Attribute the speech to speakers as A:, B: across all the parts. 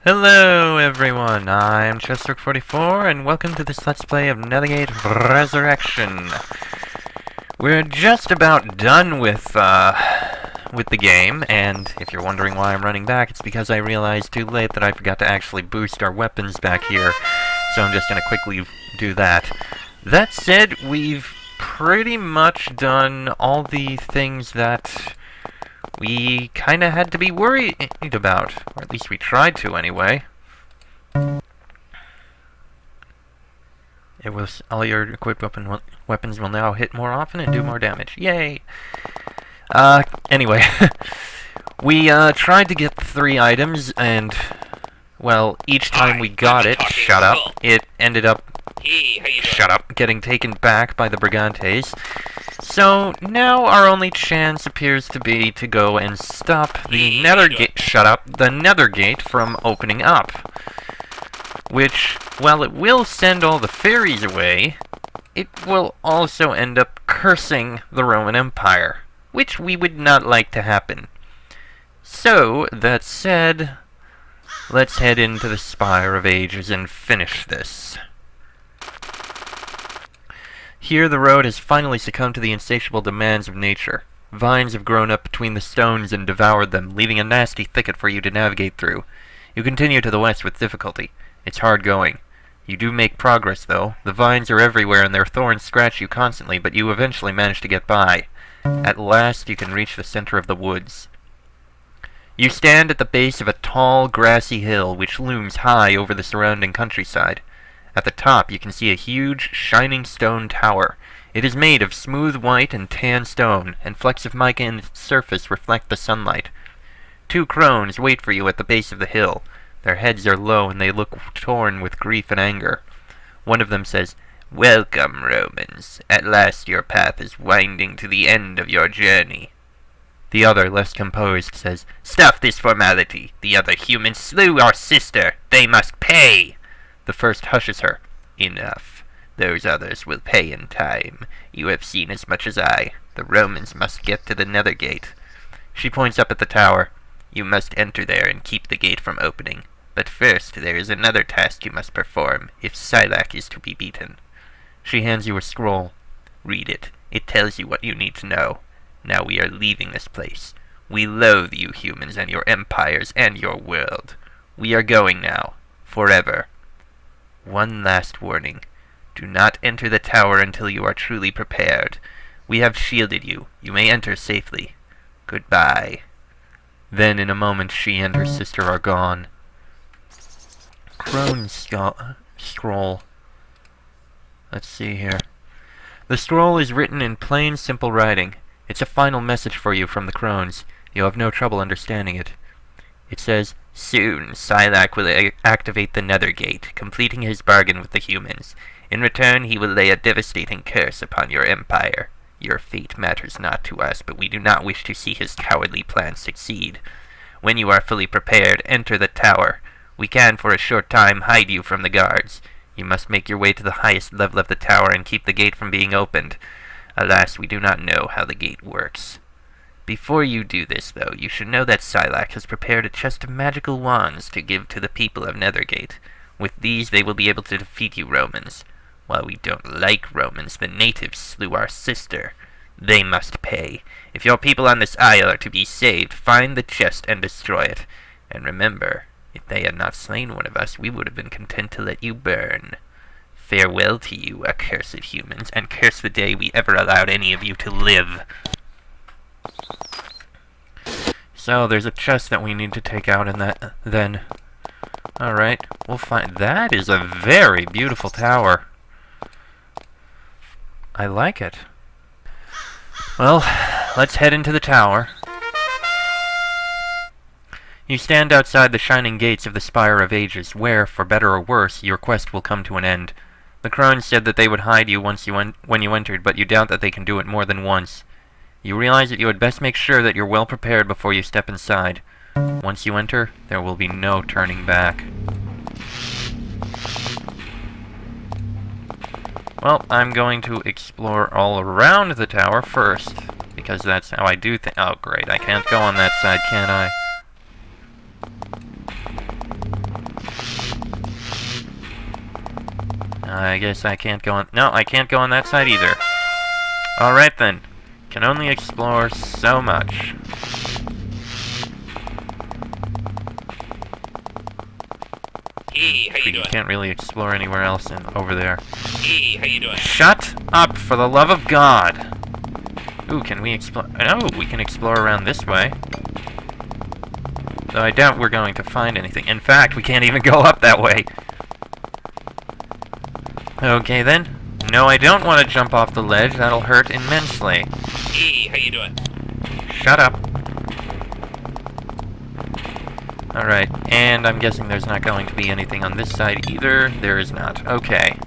A: Hello everyone, I'm Chester44 and welcome to this Let's Play of Nethergate Resurrection. We're just about done with the game, and if you're wondering why I'm running back, it's because I realized too late that I forgot to actually boost our weapons back here, so I'm just gonna quickly do that. That said, we've pretty much done all the things that we kinda had to be worried about, or at least we tried to anyway. It was all your equipped weapons will now hit more often and do more damage. Yay! Anyway, we tried to get 3 items, and well, each time we got it, it ended up getting taken back by the Brigantes. So now our only chance appears to be to go and stop the Nethergate from opening up. Which, while it will send all the fairies away, it will also end up cursing the Roman Empire, which we would not like to happen. So, that said, let's head into the Spire of Ages and finish this. Here the road has finally succumbed to the insatiable demands of nature. Vines have grown up between the stones and devoured them, leaving a nasty thicket for you to navigate through. You continue to the west with difficulty. It's hard going. You do make progress, though. The vines are everywhere and their thorns scratch you constantly, but you eventually manage to get by. At last you can reach the center of the woods. You stand at the base of a tall, grassy hill which looms high over the surrounding countryside. At the top, you can see a huge, shining stone tower. It is made of smooth white and tan stone, and flecks of mica in its surface reflect the sunlight. 2 crones wait for you at the base of the hill. Their heads are low, and they look torn with grief and anger. One of them says, "Welcome, Romans. At last your path is winding to the end of your journey." The other, less composed, says, "Stuff this formality. The other humans slew our sister. They must pay." The first hushes her. "Enough. Those others will pay in time. You have seen as much as I. The Romans must get to the Nethergate." She points up at the tower. "You must enter there and keep the gate from opening. But first there is another task you must perform, if Sylak is to be beaten." She hands you a scroll. "Read it. It tells you what you need to know. Now we are leaving this place. We loathe you humans and your empires and your world. We are going now. Forever. One last warning. Do not enter the tower until you are truly prepared. We have shielded you. You may enter safely. Goodbye." Then in a moment she and her sister are gone. Crone scroll. Let's see here. The scroll is written in plain, simple writing. It's a final message for you from the crones. You'll have no trouble understanding it. It says, "Soon, Sylak will activate the Nethergate, completing his bargain with the humans. In return, he will lay a devastating curse upon your empire. Your fate matters not to us, but we do not wish to see his cowardly plan succeed. When you are fully prepared, enter the tower. We can, for a short time, hide you from the guards. You must make your way to the highest level of the tower and keep the gate from being opened. Alas, we do not know how the gate works. Before you do this, though, you should know that Sylak has prepared a chest of magical wands to give to the people of Nethergate. With these, they will be able to defeat you Romans. While we don't like Romans, the natives slew our sister. They must pay. If your people on this isle are to be saved, find the chest and destroy it. And remember, if they had not slain one of us, we would have been content to let you burn. Farewell to you, accursed humans, and curse the day we ever allowed any of you to live." So, there's a chest that we need to take out in that, then. Alright, we'll find... That is a very beautiful tower. I like it. Well, let's head into the tower. You stand outside the shining gates of the Spire of Ages, where, for better or worse, your quest will come to an end. The crones said that they would hide you when you entered, but you doubt that they can do it more than once. You realize that you had best make sure that you're well prepared before you step inside. Once you enter, there will be no turning back. Well, I'm going to explore all around the tower first, because that's how I do things. Oh, great, I can't go on that side, can I? I guess I can't go on... No, I can't go on that side either. Alright then. Can only explore so much.
B: Hey, how you doing?
A: Can't really explore anywhere else over there.
B: Hey, how you doing?
A: Shut up, for the love of God! Ooh, can we explore... Oh, we can explore around this way. Though I doubt we're going to find anything. In fact, we can't even go up that way. Okay then. No, I don't want to jump off the ledge. That'll hurt immensely.
B: Hey, how you doing?
A: Shut up. Alright, and I'm guessing there's not going to be anything on this side either. There is not. Okay.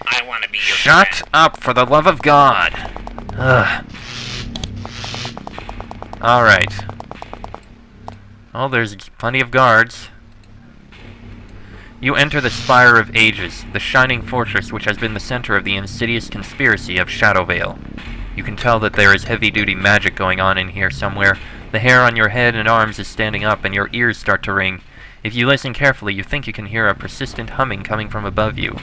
B: I want to be your
A: Shut
B: friend.
A: up, for the love of God! Ugh. Alright. Oh, there's plenty of guards. You enter the Spire of Ages, the shining fortress which has been the center of the insidious conspiracy of Shadowvale. You can tell that there is heavy-duty magic going on in here somewhere. The hair on your head and arms is standing up, and your ears start to ring. If you listen carefully, you think you can hear a persistent humming coming from above you.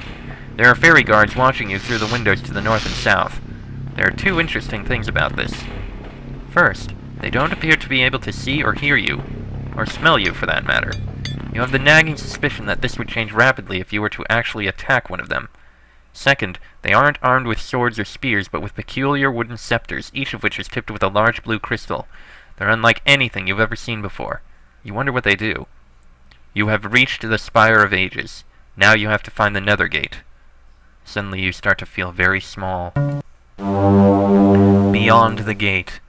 A: There are fairy guards watching you through the windows to the north and south. There are two interesting things about this. First, they don't appear to be able to see or hear you, or smell you for that matter. You have the nagging suspicion that this would change rapidly if you were to actually attack one of them. Second, they aren't armed with swords or spears, but with peculiar wooden scepters, each of which is tipped with a large blue crystal. They're unlike anything you've ever seen before. You wonder what they do. You have reached the Spire of Ages. Now you have to find the Nethergate. Suddenly you start to feel very small. Beyond the gate.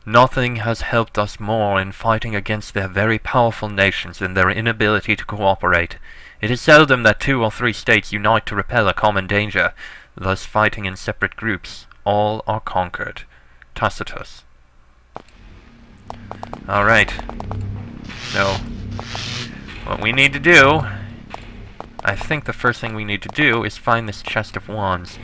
A: Nothing has helped us more in fighting against their very powerful nations than their inability to cooperate. It is seldom that 2 or 3 states unite to repel a common danger, thus fighting in separate groups. All are conquered. Tacitus. Alright. So, what we need to do, I think the first thing we need to do is find this chest of wands.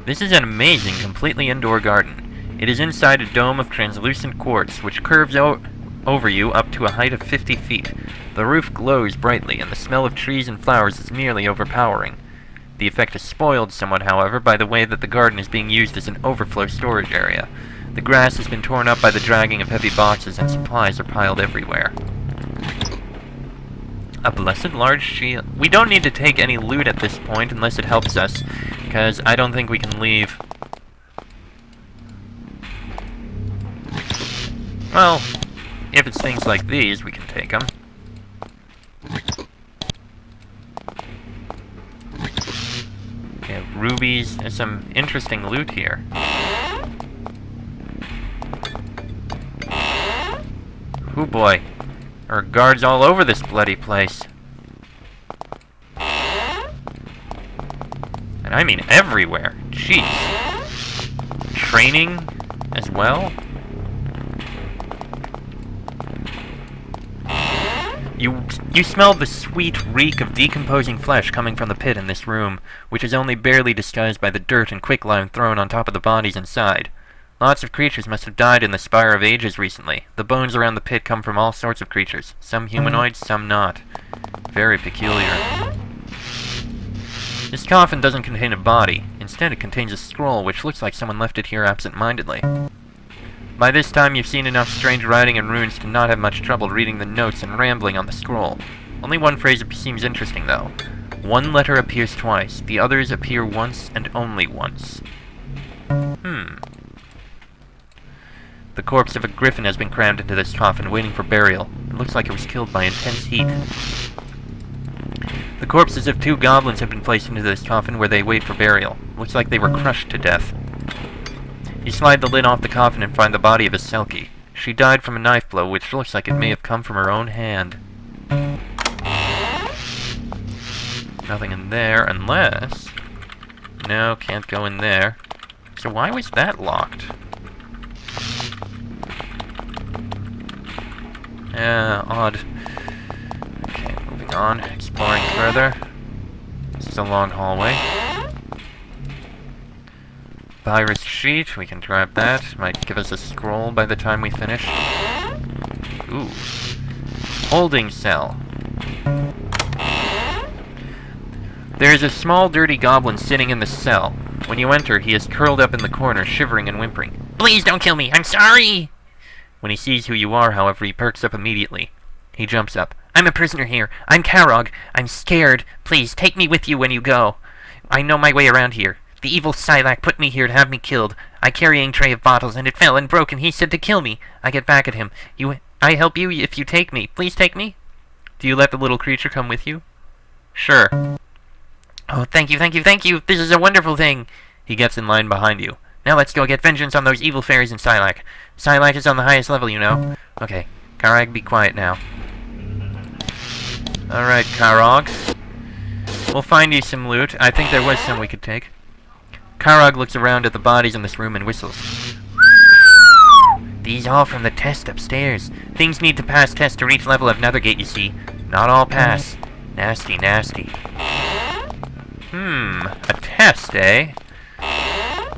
A: This is an amazing, completely indoor garden. It is inside a dome of translucent quartz, which curves over you up to a height of 50 feet. The roof glows brightly, and the smell of trees and flowers is nearly overpowering. The effect is spoiled somewhat, however, by the way that the garden is being used as an overflow storage area. The grass has been torn up by the dragging of heavy boxes, and supplies are piled everywhere. A blessed large shield. We don't need to take any loot at this point unless it helps us, because I don't think we can leave. Well, if it's things like these, we can take them. We have rubies. There's some interesting loot here. Oh boy. There are guards all over this bloody place. And I mean everywhere. Jeez. Training as well? You smell the sweet reek of decomposing flesh coming from the pit in this room, which is only barely disguised by the dirt and quicklime thrown on top of the bodies inside. Lots of creatures must have died in the Spire of Ages recently. The bones around the pit come from all sorts of creatures. Some humanoid, some not. Very peculiar. This coffin doesn't contain a body. Instead, it contains a scroll, which looks like someone left it here absent-mindedly. By this time, you've seen enough strange writing and runes to not have much trouble reading the notes and rambling on the scroll. Only one phrase seems interesting, though. One letter appears twice. The others appear once and only once. The corpse of a griffin has been crammed into this coffin, waiting for burial. It looks like it was killed by intense heat. The corpses of 2 goblins have been placed into this coffin where they wait for burial. Looks like they were crushed to death. You slide the lid off the coffin and find the body of a Selkie. She died from a knife blow, which looks like it may have come from her own hand. Nothing in there, unless... No, can't go in there. So why was that locked? Odd. Okay, moving on, exploring further. This is a long hallway. Virus sheet, we can grab that. Might give us a scroll by the time we finish. Ooh. Holding cell. There is a small, dirty goblin sitting in the cell. When you enter, he is curled up in the corner, shivering and whimpering. Please don't kill me! I'm sorry! When he sees who you are, however, he perks up immediately. He jumps up. I'm a prisoner here. I'm Karog. I'm scared. Please, take me with you when you go. I know my way around here. The evil Silac put me here to have me killed. I carry a tray of bottles, and it fell and broke, and he said to kill me. I get back at him. I help you if you take me. Please take me. Do you let the little creature come with you? Sure. Oh, thank you, thank you, thank you! This is a wonderful thing! He gets in line behind you. Now let's go get vengeance on those evil fairies in Silac. Silac is on the highest level, you know. Okay, Karag, be quiet now. Alright, Karog. We'll find you some loot. I think there was some we could take. Karog looks around at the bodies in this room and whistles. These all from the test upstairs. Things need to pass tests to reach level of Nethergate, you see. Not all pass. Nasty, nasty. A test, eh?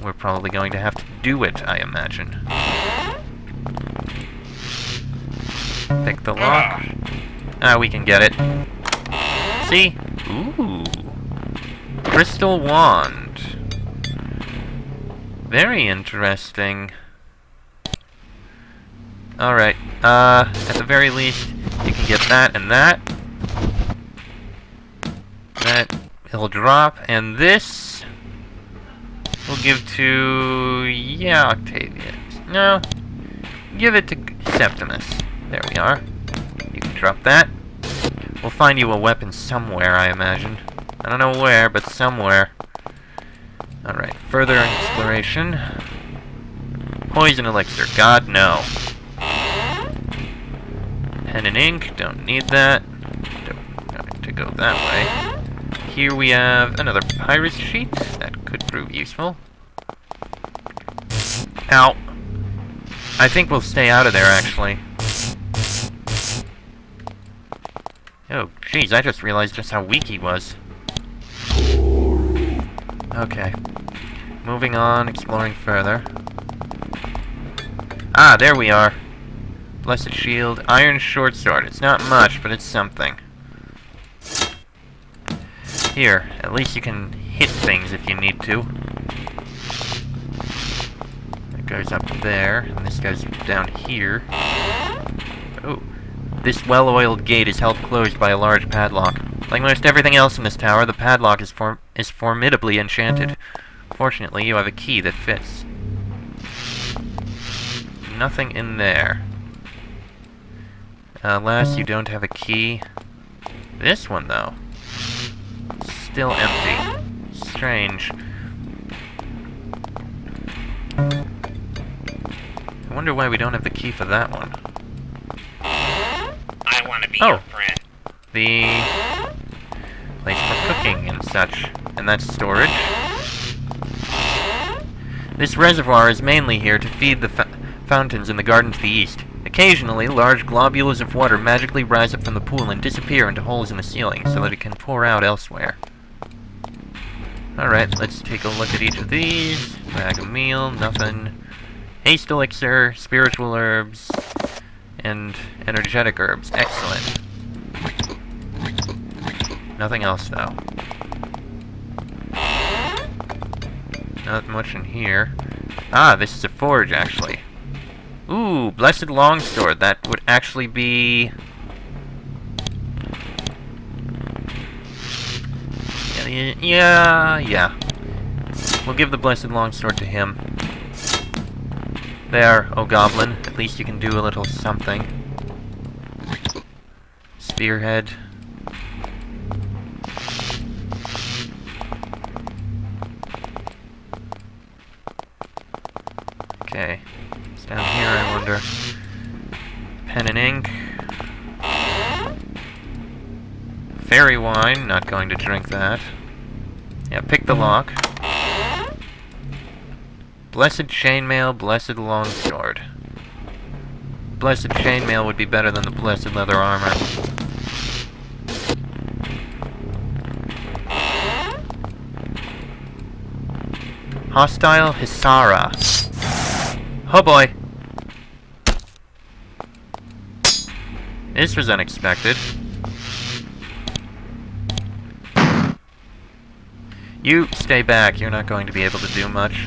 A: We're probably going to have to do it, I imagine. Pick the lock. Ah, we can get it. See? Ooh. Crystal wand. Very interesting. Alright, at the very least, you can get that and that. That will drop, and this we'll give to, yeah, Octavius. No, give it to Septimus. There we are. You can drop that. We'll find you a weapon somewhere, I imagine. I don't know where, but somewhere. Alright, further exploration. Poison elixir, God no. Pen and ink, don't need that. Don't to go that way. Here we have another papyrus sheet. That could prove useful. Ow. I think we'll stay out of there, actually. Oh, jeez, I just realized just how weak he was. Okay. Moving on, exploring further. Ah, there we are. Blessed shield, iron short sword. It's not much, but it's something. Here, at least you can hit things if you need to. That goes up there, and this goes down here. Oh. This well-oiled gate is held closed by a large padlock. Like most everything else in this tower, the padlock is formidably enchanted. Fortunately, you have a key that fits. Nothing in there. Alas, you don't have a key. This one, though. Still empty. Strange. I wonder why we don't have the key for that one.
B: I want to be your friend.
A: The place for cooking and such. And that's storage. This reservoir is mainly here to feed the fountains in the garden to the east. Occasionally, large globules of water magically rise up from the pool and disappear into holes in the ceiling so that it can pour out elsewhere. Alright, let's take a look at each of these. Bag of meal, nothing. Haste elixir, spiritual herbs, and energetic herbs. Excellent. Nothing else, though. Not much in here. Ah, this is a forge, actually. Ooh, blessed longsword. That would actually be... Yeah. We'll give the blessed longsword to him. There, oh goblin. At least you can do a little something. Spearhead. Okay. It's down here, I wonder. Pen and ink. Fairy wine. Not going to drink that. Yeah, pick the lock. Blessed chainmail, blessed longsword. Blessed chainmail would be better than the blessed leather armor. Hostile Hisara. Oh boy! This was unexpected. You stay back. You're not going to be able to do much.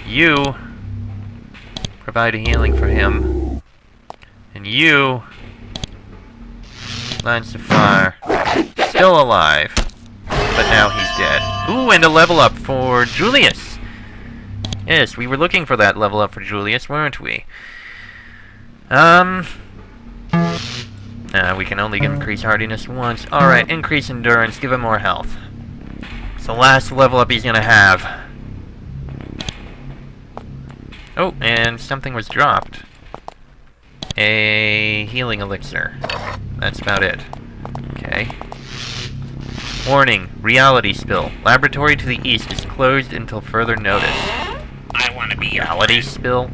A: You provide a healing for him. And you... Lance of Fire. Still alive. But now he's dead. Ooh, and a level up for Julius! Yes, we were looking for that level up for Julius, weren't we? We can only increase hardiness once. Alright, increase endurance, give him more health. It's the last level up he's gonna have. Oh, and something was dropped. A healing elixir. That's about it. Okay. Warning, reality spill. Laboratory to the east is closed until further notice.
B: I want to be your
A: Reality
B: friend.
A: spill?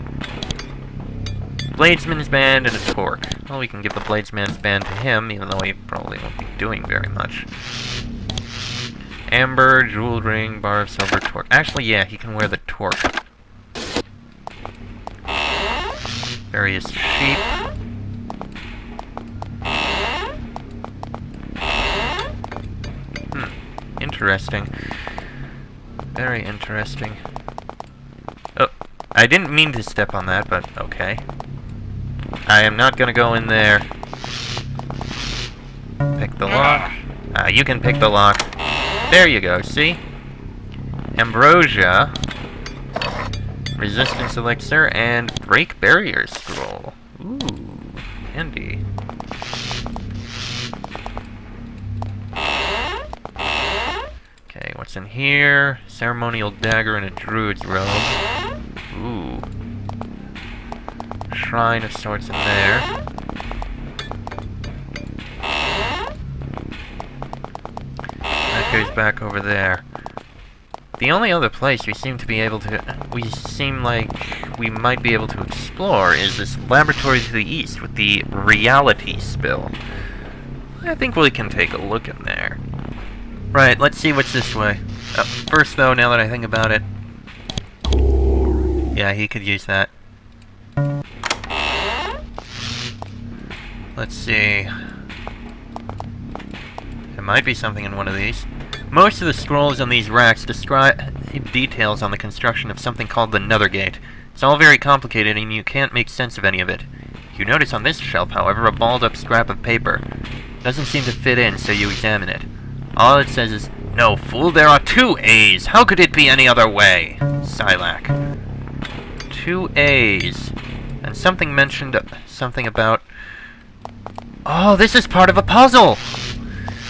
A: Bladesman's band and a torque. Well, we can give the Bladesman's band to him, even though he probably won't be doing very much. Amber, jeweled ring, bar of silver, torque. Actually, yeah, he can wear the torque. Various sheep. Interesting. Very interesting. Oh, I didn't mean to step on that, but okay. I am not gonna go in there. Pick the lock. You can pick the lock. There you go, see? Ambrosia. Resistance elixir and break barrier scroll. Ooh, handy. Okay, what's in here? Ceremonial dagger and a druid's robe. Ooh. Shrine of sorts in there. That goes back over there. The only other place we seem like we might be able to explore is this laboratory to the east with the reality spill. I think we can take a look in there. Right, let's see what's this way. First though, now that I think about it... Yeah, he could use that. Let's see... There might be something in one of these. Most of the scrolls on these racks describe details on the construction of something called the Nethergate. It's all very complicated and you can't make sense of any of it. You notice on this shelf, however, a balled up scrap of paper. Doesn't seem to fit in, so you examine it. All it says is, "No, fool, there are 2 A's! How could it be any other way?" Silac. 2 A's. And something mentioned something about... Oh, this is part of a puzzle!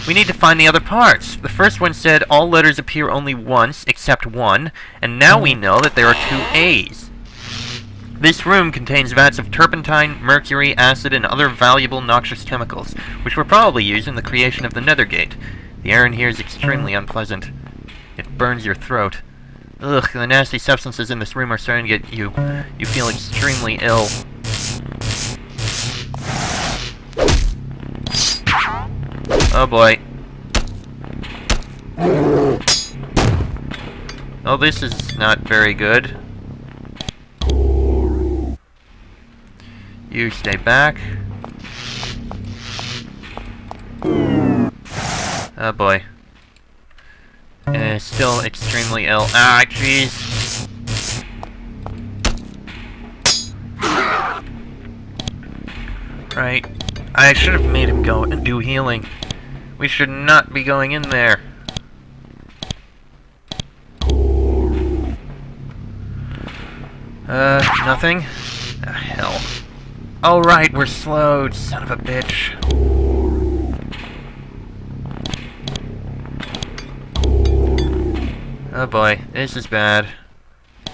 A: We need to find the other parts. The first one said all letters appear only once, except one, and now we know that there are 2 A's. This room contains vats of turpentine, mercury, acid, and other valuable noxious chemicals, which were probably used in the creation of the Nethergate. The air in here is extremely unpleasant. It burns your throat. Ugh, the nasty substances in this room are starting to get you. You feel extremely ill. Oh boy. Oh, this is not very good. You stay back. Oh boy. Still extremely ill. Ah, jeez. Right. I should have made him go and do healing. We should not be going in there. Nothing? Ah, hell. Oh, right, we're slowed, son of a bitch. Oh boy, this is bad.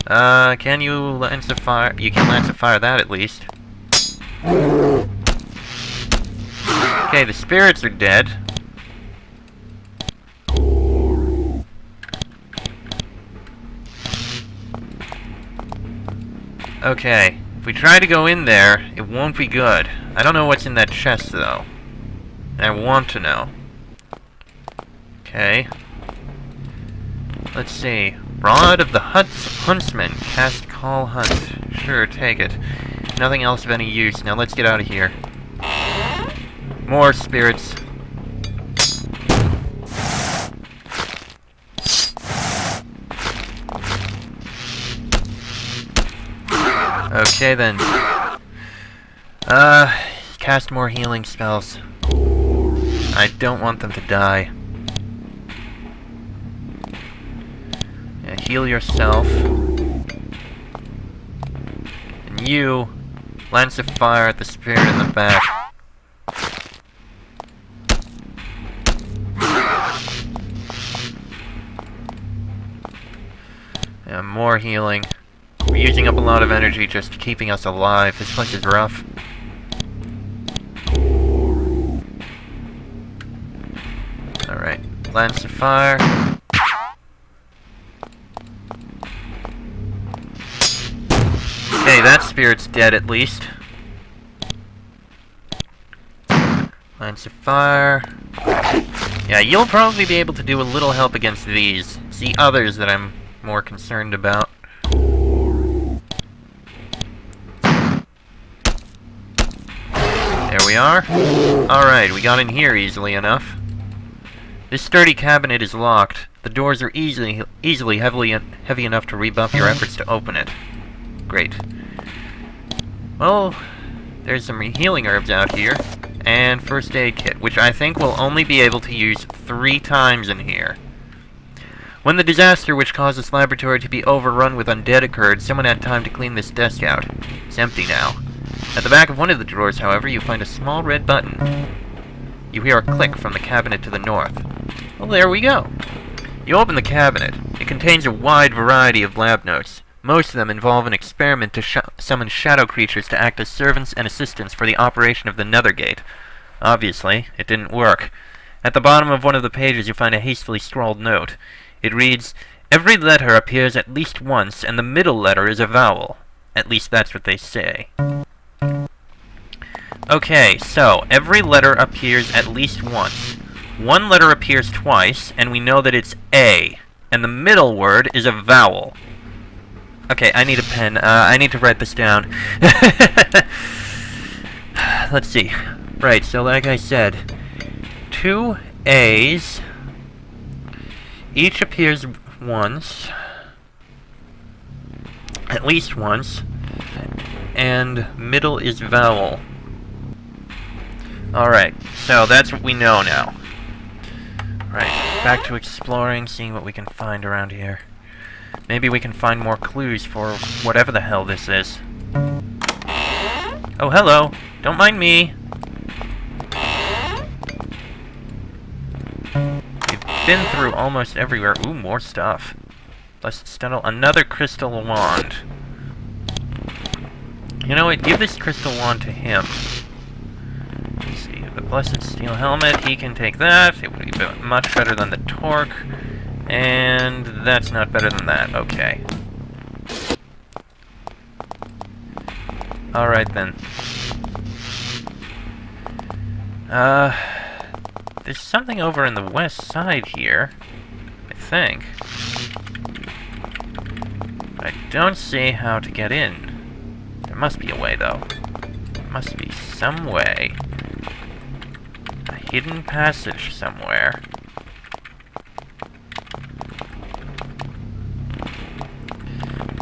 A: Can you lance a fire? You can lance a fire that at least. Okay, the spirits are dead. Okay, if we try to go in there, it won't be good. I don't know what's in that chest, though. And I want to know. Okay. Let's see. Rod of the Huntsman. Cast Call Hunt. Sure, take it. Nothing else of any use. Now let's get out of here. More spirits. Okay then. Cast more healing spells. I don't want them to die. Yeah, heal yourself. And you, Lance of Fire at the spirit in the back. Yeah, more healing. We're using up a lot of energy just keeping us alive. This place is rough. Alright, Lance of Fire. Okay, that spirit's dead at least. Lance of Fire. Yeah, you'll probably be able to do a little help against these. It's the others that I'm more concerned about. There we are. Alright, we got in here easily enough. This sturdy cabinet is locked. The doors are easily heavy enough to rebuff your efforts to open it. Great. Well, there's some healing herbs out here, and first aid kit, which I think we'll only be able to use 3 times in here. When the disaster which caused this laboratory to be overrun with undead occurred, someone had time to clean this desk out. It's empty now. At the back of one of the drawers, however, you find a small red button. You hear a click from the cabinet to the north. Well, there we go. You open the cabinet. It contains a wide variety of lab notes. Most of them involve an experiment to summon shadow creatures to act as servants and assistants for the operation of the Nethergate. Obviously, it didn't work. At the bottom of one of the pages, you find a hastily scrawled note. It reads, "Every letter appears at least once, and the middle letter is a vowel." At least that's what they say. Okay, so, every letter appears at least once. One letter appears twice, and we know that it's A. And the middle word is a vowel. Okay, I need a pen. I need to write this down. Let's see. Right, so like I said, 2 A's. Each appears once. At least once. And middle is vowel. Alright, so that's what we know now. Right, back to exploring, seeing what we can find around here. Maybe we can find more clues for whatever the hell this is. Oh, hello! Don't mind me! We've been through almost everywhere. Ooh, more stuff. Blessed Steel, another crystal wand. You know what, give this crystal wand to him. Let's see, the Blessed Steel Helmet, he can take that. It would be much better than the Torque. And that's not better than that. Okay. Alright then. There's something over in the west side here, I think. I don't see how to get in. There must be a way, though. There must be some way. A hidden passage somewhere.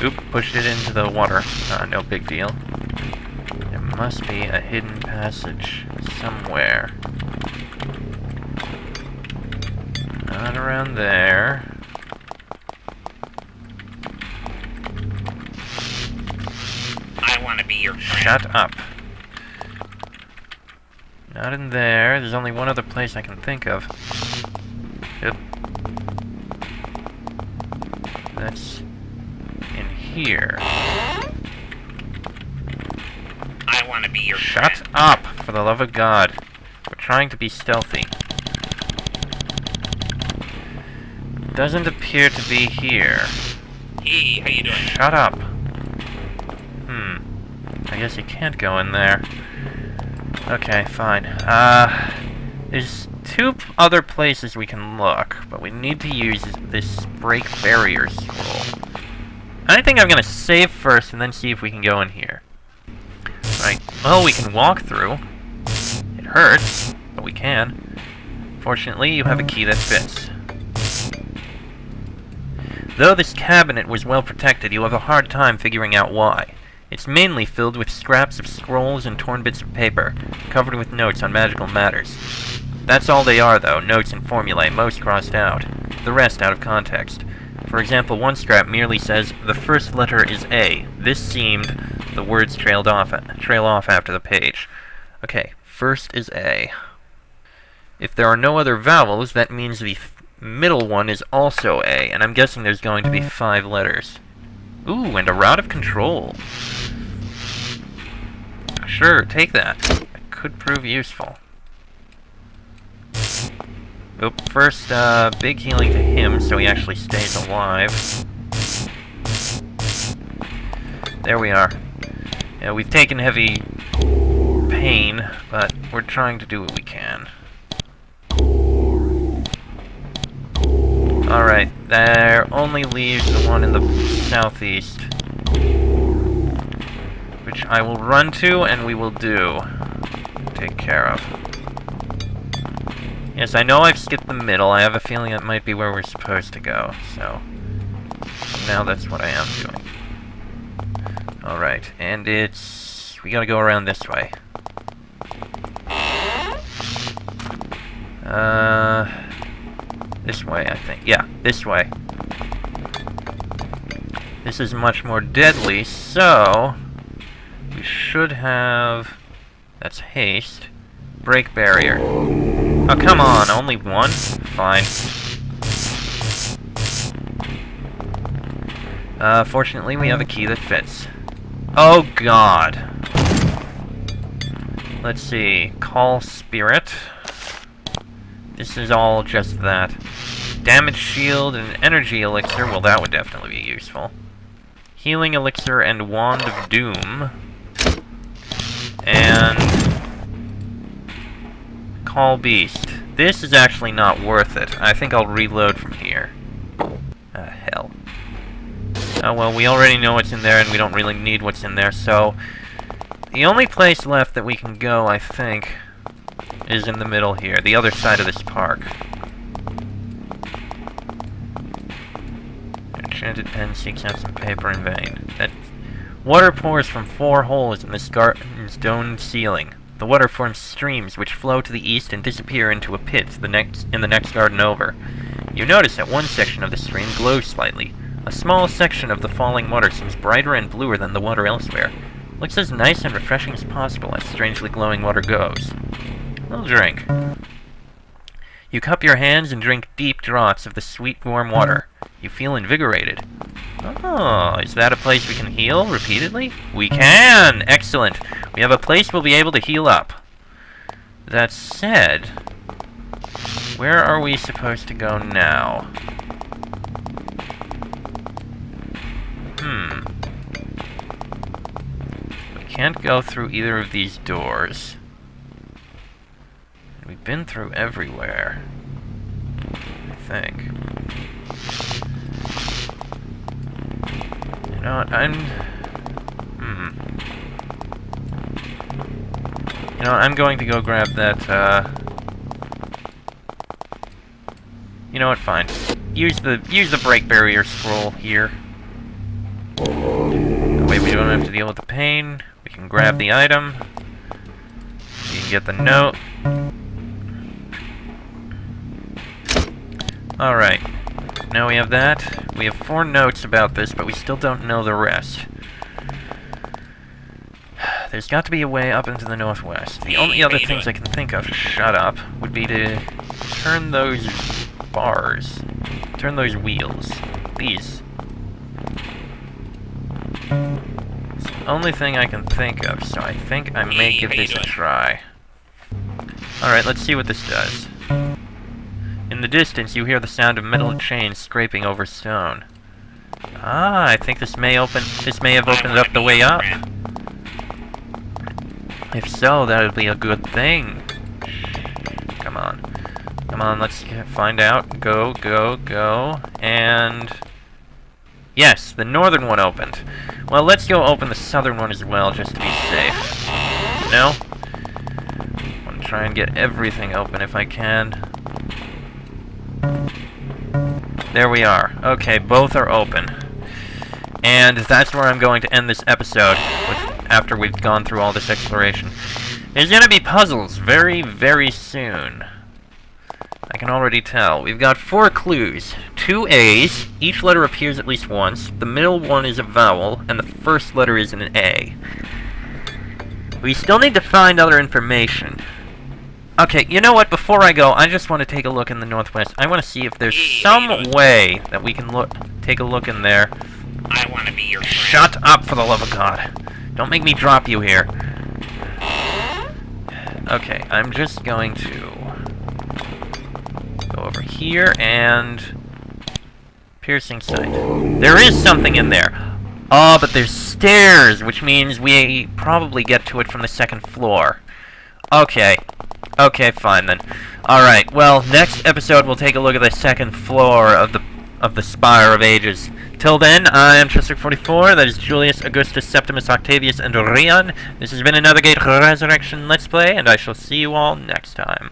A: Oop, pushed it into the water. No big deal. There must be a hidden passage somewhere. Not around there.
B: I want to be your friend.
A: Shut up. Not in there. There's only one other place I can think of. Yep. That's in here.
B: I want to be your
A: Shut
B: friend.
A: up, for the love of God. We're trying to be stealthy. Doesn't appear to be here.
B: Hey, how you doing?
A: Shut up. I guess you can't go in there. Okay, fine. There's 2 other places we can look, but we need to use this break barrier scroll. I think I'm gonna save first and then see if we can go in here. Right. Well, we can walk through. It hurts, but we can. Fortunately, you have a key that fits. Though this cabinet was well protected, you'll have a hard time figuring out why. It's mainly filled with scraps of scrolls and torn bits of paper, covered with notes on magical matters. That's all they are, though, notes and formulae, most crossed out. The rest out of context. For example, one scrap merely says, "The first letter is A." This seemed the words trail off after the page. Okay, first is A. If there are no other vowels, that means the middle one is also A, and I'm guessing there's going to be 5 letters. Ooh, and a rod of control. Sure, take that. It could prove useful. Oop, first, big healing to him, so he actually stays alive. There we are. Yeah, we've taken heavy pain, but we're trying to do what we can. Alright, there only leaves the one in the southeast, which I will run to, and we will take care of. Yes, I know I've skipped the middle. I have a feeling it might be where we're supposed to go, so now that's what I am doing. Alright, and we gotta go around this way. This way, I think. Yeah, this way. This is much more deadly, so we should have... That's haste. Break barrier. Oh, come on, only one? Fine. Fortunately, we have a key that fits. Oh, God. Let's see. Call Spirit. This is all just that. Damage shield and energy elixir. Well, that would definitely be useful. Healing elixir and wand of doom. And call beast. This is actually not worth it. I think I'll reload from here. Hell. Oh well, we already know what's in there and we don't really need what's in there, so the only place left that we can go, I think, is in the middle here, the other side of this park. Enchanted pen seeks out some paper in vain. That water pours from 4 holes in this garden's domed ceiling. The water forms streams which flow to the east and disappear into a pit in the next garden over. You notice that one section of the stream glows slightly. A small section of the falling water seems brighter and bluer than the water elsewhere. Looks as nice and refreshing as possible as strangely glowing water goes. We'll drink. You cup your hands and drink deep draughts of the sweet, warm water. You feel invigorated. Oh, is that a place we can heal repeatedly? We can! Excellent! We have a place we'll be able to heal up. That said, where are we supposed to go now? We can't go through either of these doors. We've been through everywhere, I think. You know what, I'm going to go grab that, You know what, fine. Use the break barrier scroll here. That way we don't have to deal with the pain. We can grab the item. We can get the note. Alright. Now we have that. We have 4 notes about this, but we still don't know the rest. There's got to be a way up into the northwest. The only other things I can think of, shut up, would be to turn those bars. Turn those wheels. These. It's the only thing I can think of, so I think I may give this a try. Alright, let's see what this does. In the distance, you hear the sound of metal chains scraping over stone. Ah, I think this may have opened up the way up. If so, that would be a good thing. Come on. Come on, let's find out. Go, go, go. And... yes, the northern one opened. Well, let's go open the southern one as well, just to be safe. No? I want to try and get everything open if I can. There we are. Okay, both are open. And that's where I'm going to end this episode, after we've gone through all this exploration. There's gonna be puzzles very, very soon. I can already tell. We've got 4 clues. 2 A's. Each letter appears at least once. The middle one is a vowel, and the first letter is an A. We still need to find other information. Okay, you know what? Before I go, I just want to take a look in the northwest. I want to see if there's some way that we can take a look in there.
B: I want to be your friend.
A: Shut up, for the love of God. Don't make me drop you here. Okay, I'm just going to go over here and... piercing sight. There is something in there. Oh, but there's stairs, which means we probably get to it from the 2nd floor. Okay. Okay, fine then. Alright, well, next episode we'll take a look at the 2nd floor of the Spire of Ages. Till then, I am Chester44, that is Julius, Augustus, Septimus, Octavius, and Rion. This has been another Nethergate Resurrection Let's Play, and I shall see you all next time.